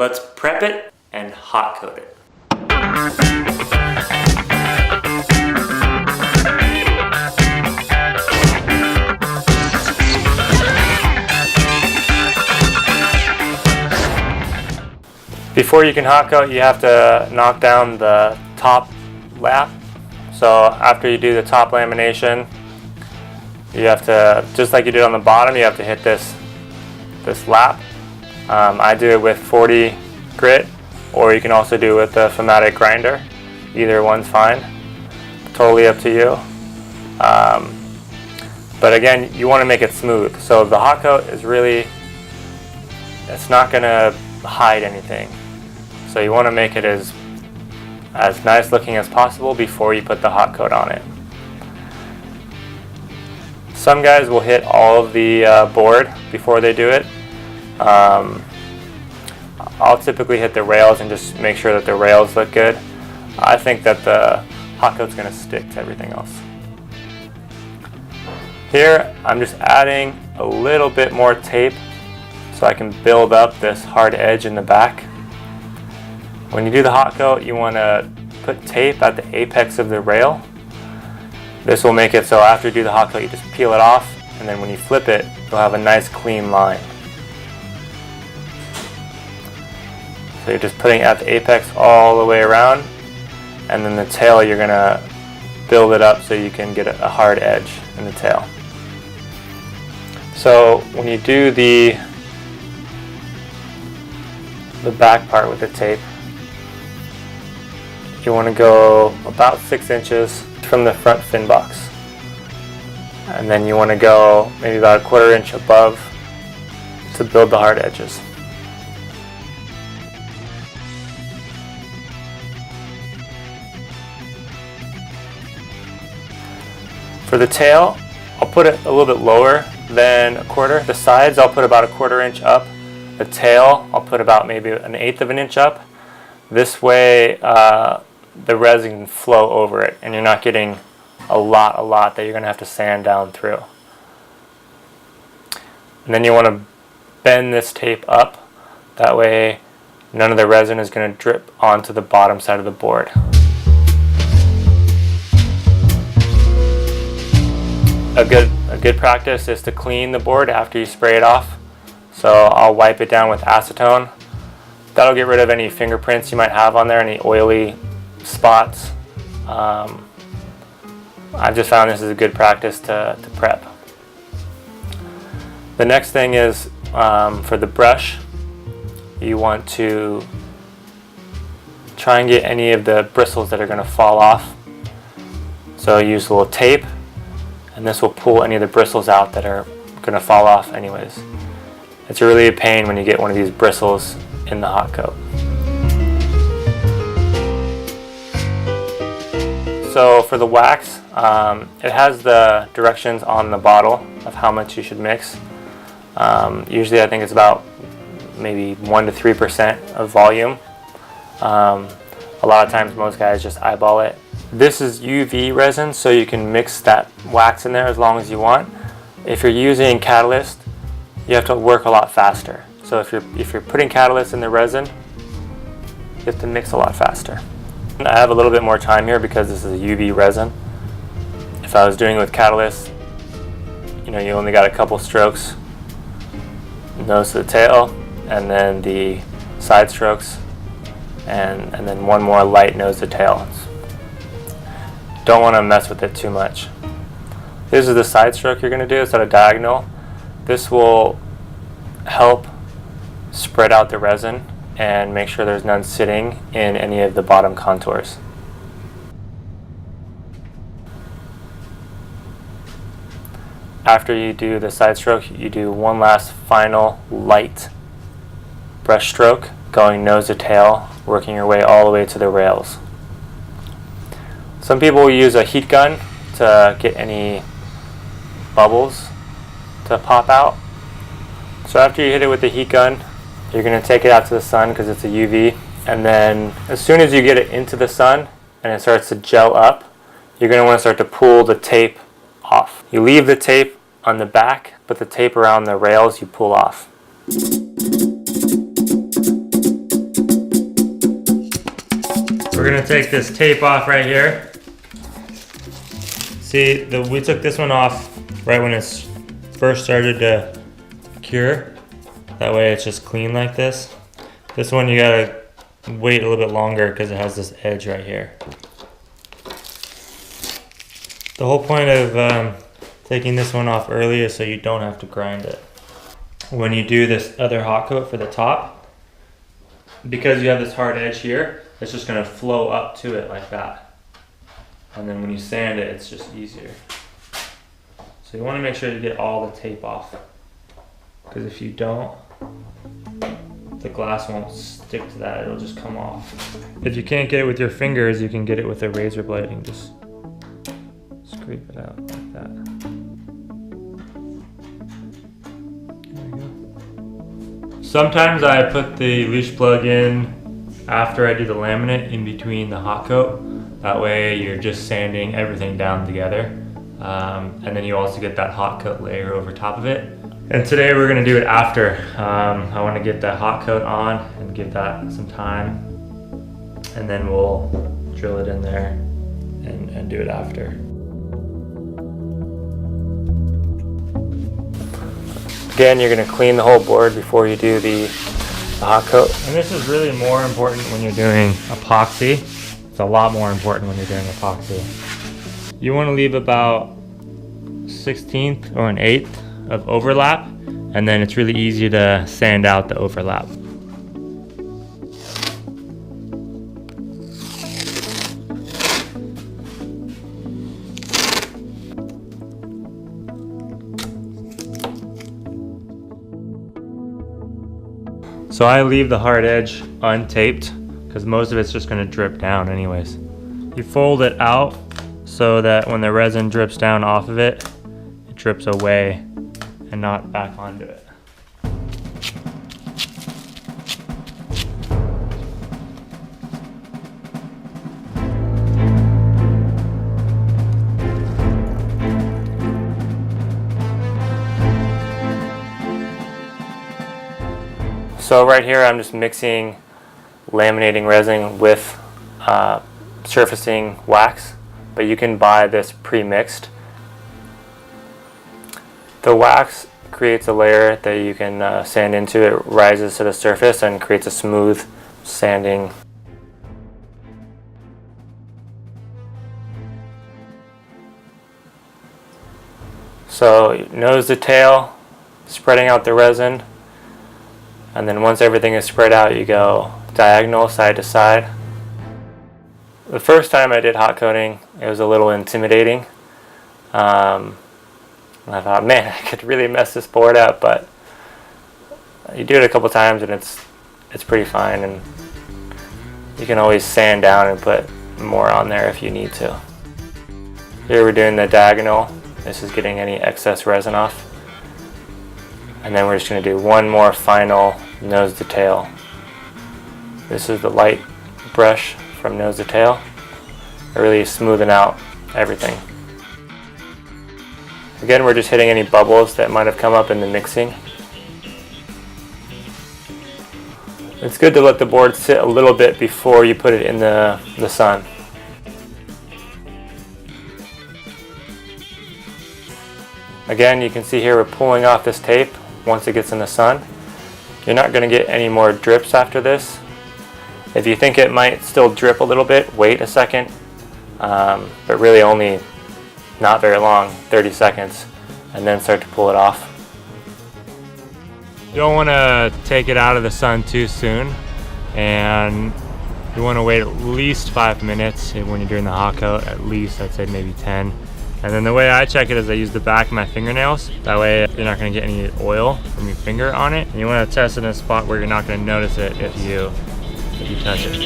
Let's prep it and hot coat it. Before you can hot coat, you have to knock down the top lap. So after you do the top lamination, you have to, just like you did on the bottom, you have to hit this lap. I do it with 40 grit, or you can also do it with the Fematic grinder. Either one's fine. Totally up to you. But again, you want to make it smooth. So the hot coat is really, it's not going to hide anything. So you want to make it as nice looking as possible before you put the hot coat on it. Some guys will hit all of the board before they do it. I'll typically hit the rails and just make sure that the rails look good. I think that the hot coat's going to stick to everything else. Here I'm just adding a little bit more tape so I can build up this hard edge in the back. When you do the hot coat, you want to put tape at the apex of the rail. This will make it so after you do the hot coat, you just peel it off, and then when you flip it, you'll have a nice clean line. So you're just putting it at the apex all the way around, and then the tail you're going to build it up so you can get a hard edge in the tail. So when you do the back part with the tape, you want to go about 6 inches from the front fin box, and then you want to go maybe about a 1/4 inch above to build the hard edges. For the tail, I'll put it a little bit lower than a 1/4. The sides I'll put about a 1/4 inch up. The tail I'll put about maybe 1/8 of an inch up. This way the resin can flow over it, and you're not getting a lot that you're going to have to sand down through. And then you want to bend this tape up. That way none of the resin is going to drip onto the bottom side of the board. A good practice is to clean the board after you spray it off. So I'll wipe it down with acetone. That'll get rid of any fingerprints you might have on there, any oily spots. I've just found this is a good practice to prep. The next thing is for the brush, you want to try and get any of the bristles that are going to fall off. So use a little tape, and this will pull any of the bristles out that are going to fall off anyways. It's really a pain when you get one of these bristles in the hot coat. So for the wax, it has the directions on the bottle of how much you should mix. Usually I think it's about maybe 1 to 3% of volume. A lot of times most guys just eyeball it. This is UV resin, so you can mix that wax in there as long as you want. If you're using catalyst, you have to work a lot faster. So if you're putting catalyst in the resin, you have to mix a lot faster. I have a little bit more time here because this is a UV resin. If I was doing it with catalyst, you only got a couple strokes, nose to the tail, and then the side strokes, and then one more light nose to tail. Don't want to mess with it too much. This is the side stroke you're going to do instead of diagonal. This will help spread out the resin and make sure there's none sitting in any of the bottom contours. After you do the side stroke, you do one last final light brush stroke, going nose to tail, working your way all the way to the rails. Some people will use a heat gun to get any bubbles to pop out. So after you hit it with the heat gun, you're going to take it out to the sun because it's a UV, and then as soon as you get it into the sun and it starts to gel up, you're going to want to start to pull the tape off. You leave the tape on the back, but the tape around the rails you pull off. we're gonna take this tape off right here. See, we took this one off right when it's first started to cure. That way it's just clean like this. This one you gotta wait a little bit longer because it has this edge right here. The whole point of taking this one off early is so you don't have to grind it. When you do this other hot coat for the top, because you have this hard edge here, it's just gonna flow up to it like that. And then when you sand it, it's just easier. So you wanna make sure you get all the tape off. Because if you don't, the glass won't stick to that, it'll just come off. If you can't get it with your fingers, you can get it with a razor blade and just scrape it out like that. There you go. Sometimes I put the leash plug in after I do the laminate in between the hot coat. That way you're just sanding everything down together. And then you also get that hot coat layer over top of it. And today we're gonna do it after. I wanna get the hot coat on and give that some time. And then we'll drill it in there and do it after. Again, you're gonna clean the whole board before you do the hot coat. And this is really more important when you're doing epoxy. It's a lot more important when you're doing epoxy. You wanna leave about 1/16 or an 1/8 of overlap, and then it's really easy to sand out the overlap. So I leave the hard edge untaped because most of it's just going to drip down anyways. You fold it out so that when the resin drips down off of it, it drips away and not back onto it. So right here I'm just mixing laminating resin with surfacing wax, but you can buy this pre-mixed. The wax creates a layer that you can sand into. It rises to the surface and creates a smooth sanding. So nose to tail, spreading out the resin, and then once everything is spread out, you go diagonal, side to side. The first time I did hot coating, it was a little intimidating. And I thought, man, I could really mess this board up, but you do it a couple times and it's pretty fine, and you can always sand down and put more on there if you need to. Here we're doing the diagonal. This is getting any excess resin off. And then we're just going to do one more final nose to tail. This is the light brush from nose to tail. Really smoothing out everything. Again, we're just hitting any bubbles that might have come up in the mixing. It's good to let the board sit a little bit before you put it in the sun. Again, you can see here we're pulling off this tape once it gets in the sun. You're not going to get any more drips after this. If you think it might still drip a little bit, wait a second, but really only not very long, 30 seconds, and then start to pull it off. You don't want to take it out of the sun too soon, and you want to wait at least 5 minutes when you're doing the hot coat, at least I'd say maybe 10. And then the way I check it is I use the back of my fingernails. That way you're not going to get any oil from your finger on it. And you want to test it in a spot where you're not going to notice it if you touch it.